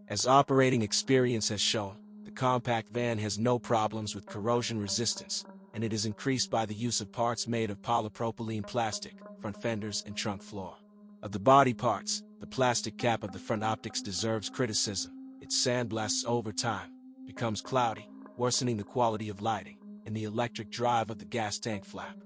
As operating experience has shown, the compact van has no problems with corrosion resistance, and it is increased by the use of parts made of polypropylene plastic, front fenders and trunk floor. Of the body parts, the plastic cap of the front optics deserves criticism. It sandblasts over time, becomes cloudy, worsening the quality of lighting, and the electric drive of the gas tank flap.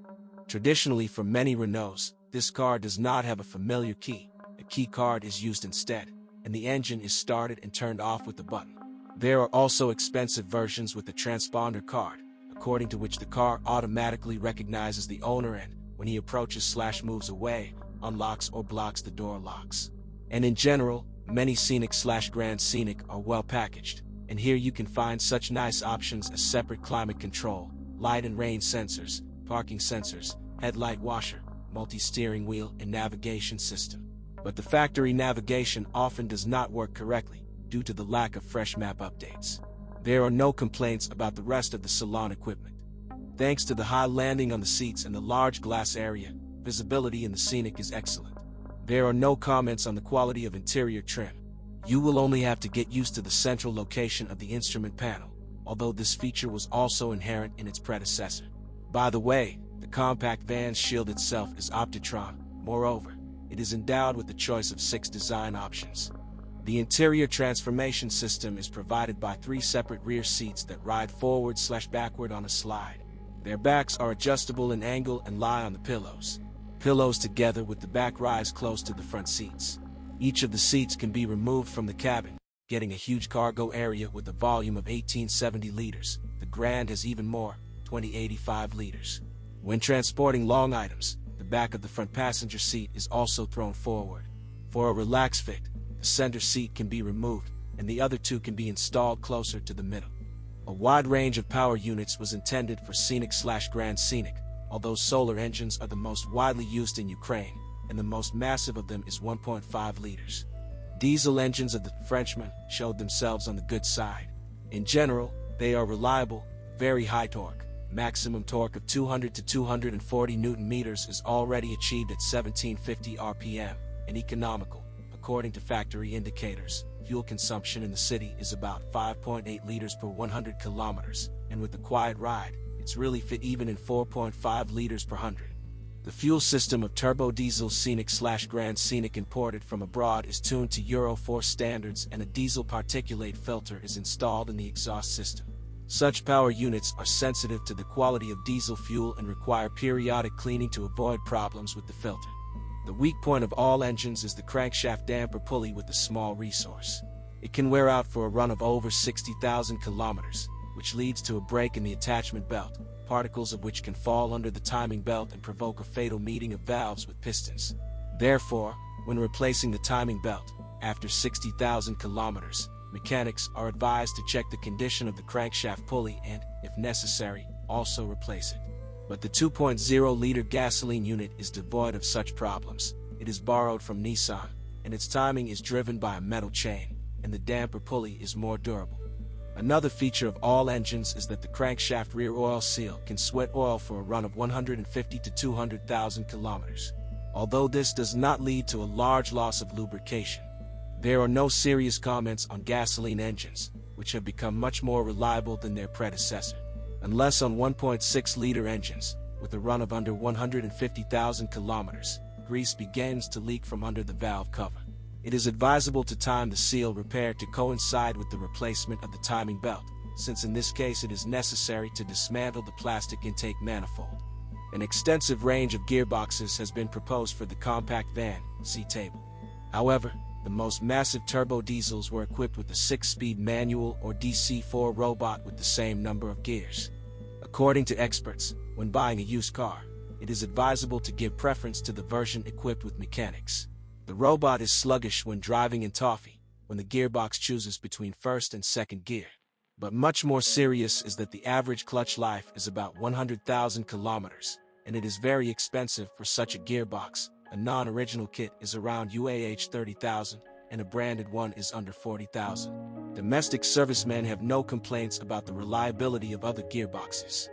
Traditionally, for many Renaults, this car does not have a familiar key. A key card is used instead, and the engine is started and turned off with a button. There are also expensive versions with a transponder card, according to which the car automatically recognizes the owner and, when he approaches/moves away, unlocks or blocks the door locks. And in general, many Scenic/Grand Scenic are well packaged, and here you can find such nice options as separate climate control, light and rain sensors, parking sensors, headlight washer, multi-steering wheel and navigation system. But the factory navigation often does not work correctly, due to the lack of fresh map updates. There are no complaints about the rest of the salon equipment. Thanks to the high landing on the seats and the large glass area, visibility in the Scenic is excellent. There are no comments on the quality of interior trim. You will only have to get used to the central location of the instrument panel, although this feature was also inherent in its predecessor. By the way, the compact van's shield itself is Optitron. Moreover, it is endowed with the choice of 6 design options. The interior transformation system is provided by 3 separate rear seats that ride forward/backward on a slide. Their backs are adjustable in angle and lie on the pillows. Pillows together with the back rise close to the front seats. Each of the seats can be removed from the cabin, getting a huge cargo area with a volume of 1870 liters. The Grand has even more, 2085 liters. When transporting long items, the back of the front passenger seat is also thrown forward. For a relaxed fit, the center seat can be removed, and the other 2 can be installed closer to the middle. A wide range of power units was intended for Scenic/Grand Scenic, although solar engines are the most widely used in Ukraine, and the most massive of them is 1.5 liters. Diesel engines of the Frenchman showed themselves on the good side. In general, they are reliable, very high torque. Maximum torque of 200 to 240 Nm is already achieved at 1750 RPM, and economical. According to factory indicators, fuel consumption in the city is about 5.8 liters per 100 kilometers, and with a quiet ride, it's really fit even in 4.5 liters per 100. The fuel system of turbo diesel Scenic/Grand Scenic imported from abroad is tuned to Euro 4 standards, and a diesel particulate filter is installed in the exhaust system. Such power units are sensitive to the quality of diesel fuel and require periodic cleaning to avoid problems with the filter. The weak point of all engines is the crankshaft damper pulley with a small resource. It can wear out for a run of over 60,000 kilometers, which leads to a break in the attachment belt, particles of which can fall under the timing belt and provoke a fatal meeting of valves with pistons. Therefore, when replacing the timing belt, after 60,000 kilometers, mechanics are advised to check the condition of the crankshaft pulley and, if necessary, also replace it. But the 2.0-liter gasoline unit is devoid of such problems. It is borrowed from Nissan, and its timing is driven by a metal chain, and the damper pulley is more durable. Another feature of all engines is that the crankshaft rear oil seal can sweat oil for a run of 150 to 200,000 kilometers. Although this does not lead to a large loss of lubrication, there are no serious comments on gasoline engines, which have become much more reliable than their predecessor. Unless on 1.6-liter engines, with a run of under 150,000 kilometers, grease begins to leak from under the valve cover. It is advisable to time the seal repair to coincide with the replacement of the timing belt, since in this case it is necessary to dismantle the plastic intake manifold. An extensive range of gearboxes has been proposed for the compact van, see table. However, the most massive turbo diesels were equipped with a 6-speed manual or DC-4 robot with the same number of gears. According to experts, when buying a used car, it is advisable to give preference to the version equipped with mechanics. The robot is sluggish when driving in toffee, when the gearbox chooses between first and second gear. But much more serious is that the average clutch life is about 100,000 kilometers, and it is very expensive for such a gearbox. A non-original kit is around UAH 30,000, and a branded one is under 40,000. Domestic servicemen have no complaints about the reliability of other gearboxes.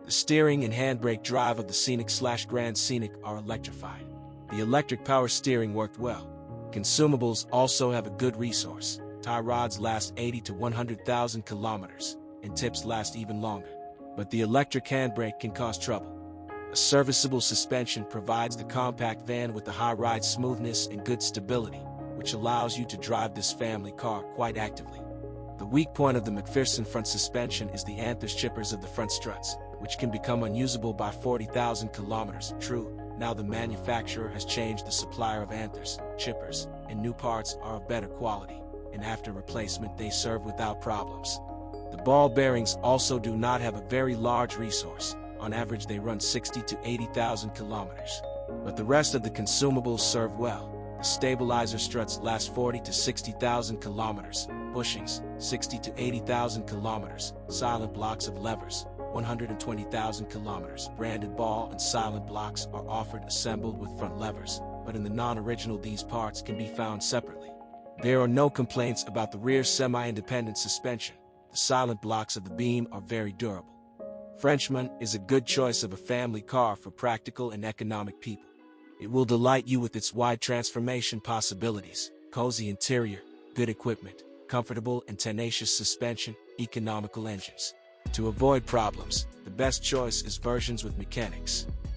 The steering and handbrake drive of the Scenic/Grand Scenic are electrified. The electric power steering worked well. Consumables also have a good resource. Tie rods last 80 to 100,000 kilometers, and tips last even longer. But the electric handbrake can cause trouble. A serviceable suspension provides the compact van with the high ride smoothness and good stability, which allows you to drive this family car quite actively. The weak point of the McPherson front suspension is the anthers chippers of the front struts, which can become unusable by 40,000 kilometers. True, now the manufacturer has changed the supplier of anthers, chippers, and new parts are of better quality, and after replacement they serve without problems. The ball bearings also do not have a very large resource. On average they run 60 to 80,000 kilometers. But the rest of the consumables serve well. The stabilizer struts last 40 to 60,000 kilometers, bushings 60 to 80,000 kilometers, silent blocks of levers 120,000 kilometers. Branded ball and silent blocks are offered assembled with front levers, but in the non-original these parts can be found separately. There are no complaints about the rear semi-independent suspension. The silent blocks of the beam are very durable. Frenchman is a good choice of a family car for practical and economic people. It will delight you with its wide transformation possibilities, cozy interior, good equipment, comfortable and tenacious suspension, economical engines. To avoid problems, the best choice is versions with mechanics.